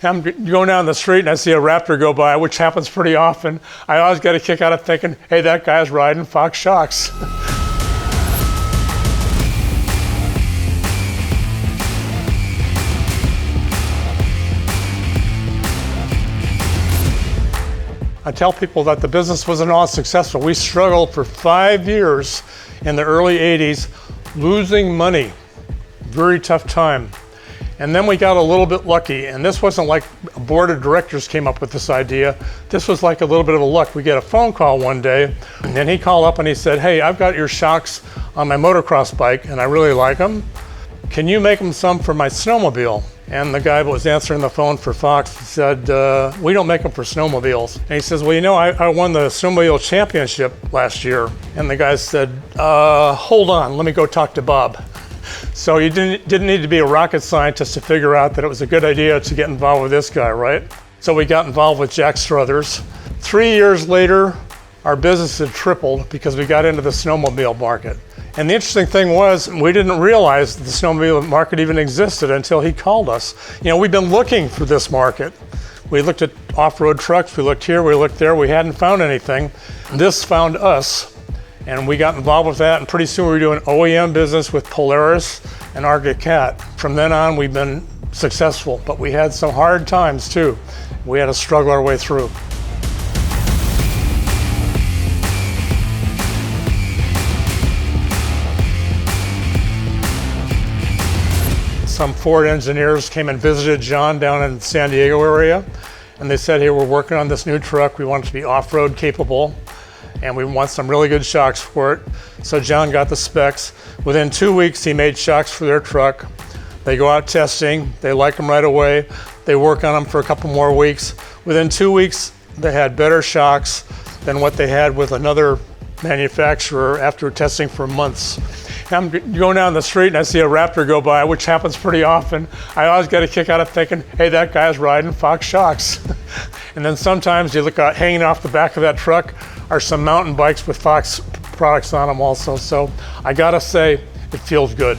I'm going down the street and I see a Raptor go by, which happens pretty often. I always get a kick out of thinking, hey, that guy's riding Fox shocks. I tell people that the business wasn't all successful. We struggled for 5 years in the early 80s, losing money. Very tough time. And then we got a little bit lucky, and this wasn't like a board of directors came up with this idea. This was like a little bit of a luck. We get a phone call one day, and then he called up and he said, hey, I've got your shocks on my motocross bike, and I really like them. Can you make them some for my snowmobile? And the guy that was answering the phone for Fox said, we don't make them for snowmobiles. And he says, well, you know, I won the snowmobile championship last year. And the guy said, hold on, let me go talk to Bob. So you didn't need to be a rocket scientist to figure out that it was a good idea to get involved with this guy, right? So we got involved with Jack Struthers. 3 years later, our business had tripled because we got into the snowmobile market. And the interesting thing was, we didn't realize that the snowmobile market even existed until he called us. You know, we've been looking for this market. We looked at off-road trucks, we looked here, we looked there, we hadn't found anything. This found us, and we got involved with that, and pretty soon we were doing OEM business with Polaris and Arctic Cat. From then on, we've been successful, but we had some hard times too. We had to struggle our way through. Some Ford engineers came and visited John down in the San Diego area, and they said, hey, we're working on this new truck. We want it to be off-road capable, and we want some really good shocks for it. So John got the specs. Within 2 weeks, he made shocks for their truck. They go out testing. They like them right away. They work on them for a couple more weeks. Within 2 weeks, they had better shocks than what they had with another manufacturer after testing for months. I'm going down the street and I see a Raptor go by, which happens pretty often. I always get a kick out of thinking, hey, that guy's riding Fox shocks. And then sometimes you look out, hanging off the back of that truck are some mountain bikes with Fox products on them also. So I gotta say, it feels good.